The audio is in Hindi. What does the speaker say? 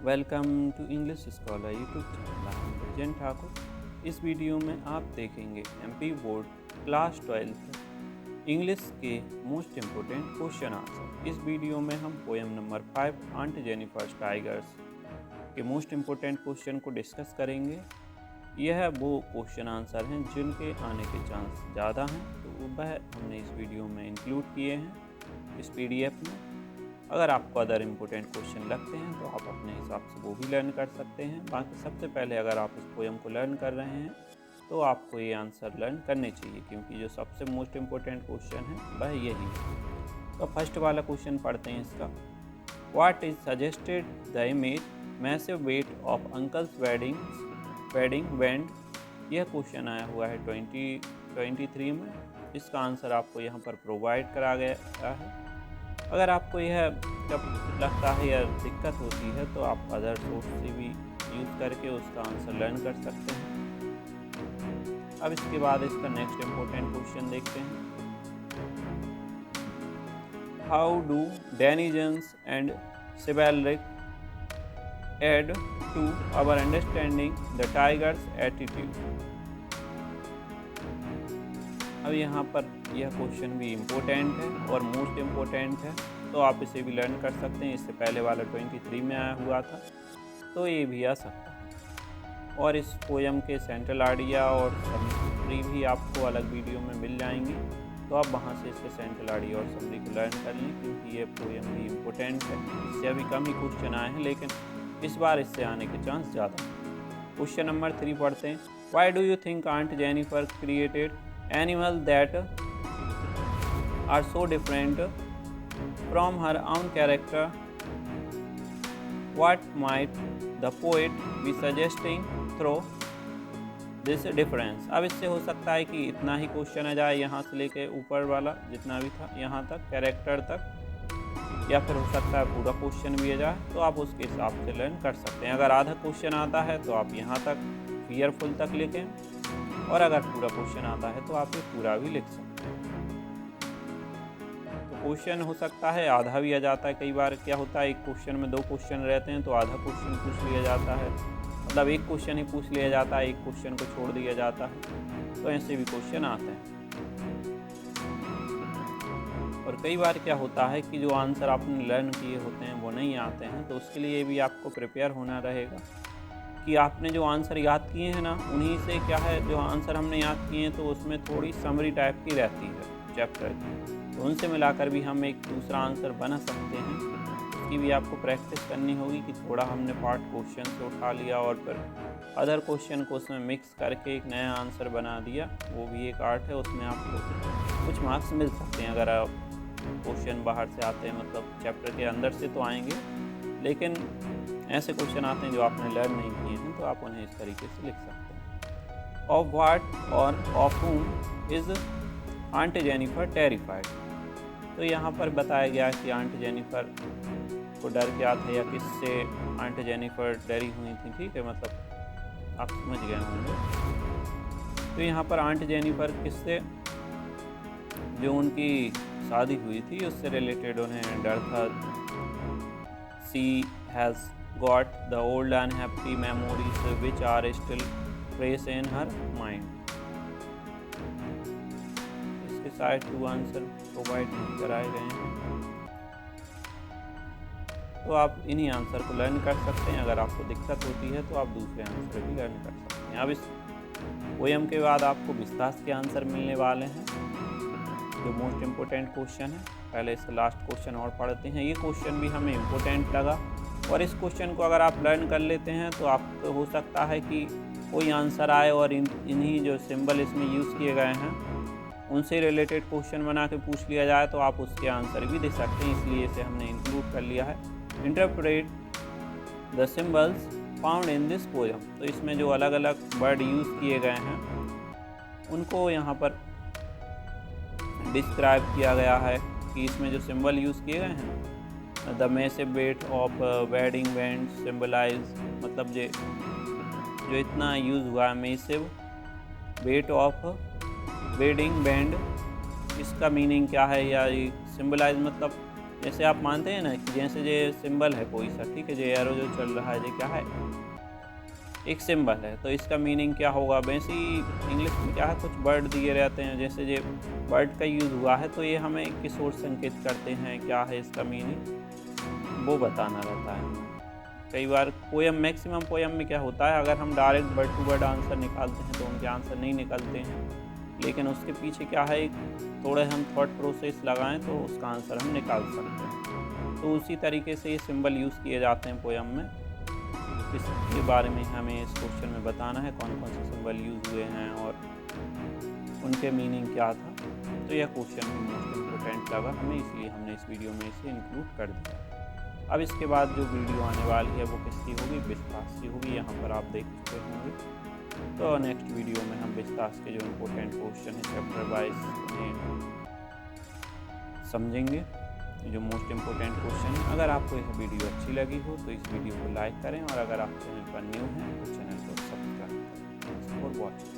Welcome to English scholar YouTube channel. I am Brajen Thakur. इस वीडियो में आप देखेंगे एमपी बोर्ड क्लास 12 इंग्लिश के मोस्ट इम्पोर्टेंट क्वेश्चन आंसर। इस वीडियो में हम poem number 5 aunt Jennifer's tigers के मोस्ट इम्पोर्टेंट क्वेश्चन को डिस्कस करेंगे। यह वो क्वेश्चन आंसर हैं जिनके आने के चांस ज़्यादा हैं, तो वह हमने इस वीडियो में इंक्लूड किए हैं इस पीडीएफ में। अगर आपको अदर इम्पोर्टेंट क्वेश्चन लगते हैं तो आप अपने हिसाब से वो भी लर्न कर सकते हैं। बाकी सबसे पहले अगर आप इस पोएम को लर्न कर रहे हैं तो आपको ये आंसर लर्न करने चाहिए, क्योंकि जो सबसे मोस्ट इम्पोर्टेंट क्वेश्चन है वह यही है। तो फर्स्ट वाला क्वेश्चन पढ़ते हैं इसका। What is suggested the image massive weight of uncle's wedding band. यह क्वेश्चन आया हुआ है 2023 में। इसका आंसर आपको यहाँ पर प्रोवाइड करा गया है। अगर आपको यह जब लगता है या दिक्कत होती है to आप अदर सोर्स से भी यूज़ करके उसका आंसर लर्न कर सकते हैं। अब इसके बाद इसका नेक्स्ट इम्पोर्टेंट क्वेश्चन देखते हैं। How do denizens and symbolic aid to our understanding the tiger's attitude. अब यहाँ पर यह क्वेश्चन भी इम्पोर्टेंट है और मोस्ट इम्पोर्टेंट है, तो आप इसे भी लर्न कर सकते हैं। इससे पहले वाला 23 में आया हुआ था, तो ये भी आ सकता है। और इस पोएम के सेंट्रल आइडिया और समरी भी आपको अलग वीडियो में मिल जाएंगी, तो आप वहाँ से इसके सेंट्रल आइडिया और समरी को लर्न कर लें, क्योंकि ये पोएम भी इम्पोर्टेंट है। इससे अभी कम ही क्वेश्चन आए हैं, लेकिन इस बार इससे आने के चांस ज़्यादा हैं। क्वेश्चन नंबर 3 पढ़ते हैं। Why do you think aunt Jennifer created animals that are so different from her own character? What might the poet be suggesting through this difference? अब इससे हो सकता है कि इतना ही क्वेश्चन आ जाए, यहाँ से लेके ऊपर वाला जितना भी था यहाँ तक कैरेक्टर तक, या फिर हो सकता है पूरा क्वेश्चन भी आ जाए, तो आप उसके हिसाब से लर्न कर सकते हैं। अगर आधा क्वेश्चन आता है तो आप यहाँ तक फियरफुल तक लिखें, और अगर पूरा क्वेश्चन आता है तो आप ये पूरा भी लिख सकते हैं। तो क्वेश्चन हो सकता है आधा भी आ जाता है। कई बार क्या होता है, एक क्वेश्चन में 2 क्वेश्चन रहते हैं तो आधा क्वेश्चन पूछ लिया जाता है, मतलब एक क्वेश्चन ही पूछ लिया जाता है, एक क्वेश्चन को छोड़ दिया जाता है। तो ऐसे भी क्वेश्चन आते हैं। और कई बार क्या होता है कि जो आंसर आपने लर्न किए होते हैं वो नहीं आते हैं, तो उसके लिए भी आपको प्रिपेयर होना रहेगा कि आपने जो आंसर याद किए हैं ना, उन्हीं से क्या है, जो आंसर हमने याद किए हैं तो उसमें थोड़ी समरी टाइप की रहती है चैप्टर की, तो उनसे मिलाकर भी हम एक दूसरा आंसर बना सकते हैं। उसकी भी आपको प्रैक्टिस करनी होगी कि थोड़ा हमने पार्ट क्वेश्चन से उठा लिया और फिर अदर क्वेश्चन को उसमें मिक्स करके एक नया आंसर बना दिया। वो भी एक आर्ट है, उसमें आपको कुछ मार्क्स मिल सकते हैं अगर आप क्वेश्चन बाहर से आते हैं, मतलब चैप्टर के अंदर से तो आएंगे, लेकिन ऐसे क्वेश्चन आते हैं जो आपने लर्न नहीं किए हैं, तो आप उन्हें इस तरीके से लिख सकते हैं। ऑफ व्हाट और of whom is aunt Jennifer terrified. तो यहाँ पर बताया गया कि आंट जेनिफर को डर क्या था या किससे आंट जेनिफर डरी हुई थी। ठीक है, मतलब आप समझ गए होंगे। तो यहाँ पर आंट जेनिफर किससे, जो उनकी शादी हुई थी उससे रिलेटेड उन्हें डर था। सी has got the old unhappy memories which are still fresh in her mind। इसके साइड 2 आंसर प्रोवाइड नहीं कराए गए हैं, तो आप इन्हीं आंसर को लर्न कर सकते हैं। अगर आपको दिक्कत होती है तो आप दूसरे आंसर भी लर्न कर सकते हैं। अब इस पोएम के बाद आपको विस्तार के आंसर मिलने वाले हैं, जो मोस्ट इम्पोर्टेंट क्वेश्चन है। पहले इसका लास्ट क्वेश्चन और पढ़ते हैं। ये क्वेश्चन भी हमें इम्पोर्टेंट लगा, और इस क्वेश्चन को अगर आप लर्न कर लेते हैं तो आपको हो सकता है कि कोई आंसर आए और इन्हीं जो सिंबल इसमें यूज़ किए गए हैं उनसे रिलेटेड क्वेश्चन बना के पूछ लिया जाए, तो आप उसके आंसर भी दे सकते हैं। इसलिए इसे हमने इंक्लूड कर लिया है। Interpret the symbols found in this poem. तो इसमें जो अलग अलग वर्ड यूज़ किए गए हैं उनको यहाँ पर डिस्क्राइब किया गया है कि इसमें जो सिंबल यूज़ किए गए हैं, the massive weight of wedding band symbolise, मतलब जो इतना यूज़ हुआ है massive weight of wedding band, इसका मीनिंग क्या है, या सिम्बलाइज मतलब जैसे आप मानते हैं ना कि जैसे ये सिंबल है कोई सा, ठीक है, जो एरो जो चल रहा है ये क्या है, एक सिंबल है, तो इसका मीनिंग क्या होगा। वैसे ही इंग्लिश में क्या है, कुछ वर्ड दिए रहते हैं, जैसे ये वर्ड का यूज़ हुआ है तो ये हमें किस ओर संकेत करते हैं, क्या है इसका मीनिंग, वो बताना रहता है हमें। कई बार पोएम, मैक्सिमम पोएम में क्या होता है, अगर हम direct word to word answer निकालते हैं तो उनके आंसर नहीं निकलते हैं, लेकिन उसके पीछे क्या है, थोड़े हम थॉट प्रोसेस लगाएं तो उसका आंसर हम निकाल सकते हैं। तो उसी तरीके से ये सिंबल यूज़ किए जाते हैं पोएम में। इसके बारे में हमें इस क्वेश्चन में बताना है कौन कौन से सिंबल यूज़ हुए हैं और उनके मीनिंग क्या था। तो यह क्वेश्चन भी मोस्ट इम्पोर्टेंट लगा हमें, इसलिए हमने इस वीडियो में इसे इंक्लूड कर दिया। अब इसके बाद जो वीडियो आने वाली है वो किसकी होगी, विस्तास की होगी, यहाँ पर आप देख चुके होंगे। तो नेक्स्ट वीडियो में हम विस्तास के जो इम्पोर्टेंट क्वेश्चन है चैप्टर वाइज समझेंगे, जो मोस्ट इम्पोर्टेंट क्वेश्चन है। अगर आपको यह वीडियो अच्छी लगी हो तो इस वीडियो को लाइक करें, और अगर आप चैनल पर न्यू हैं तो चैनल को सब्सक्राइब करें। Thanks for watching.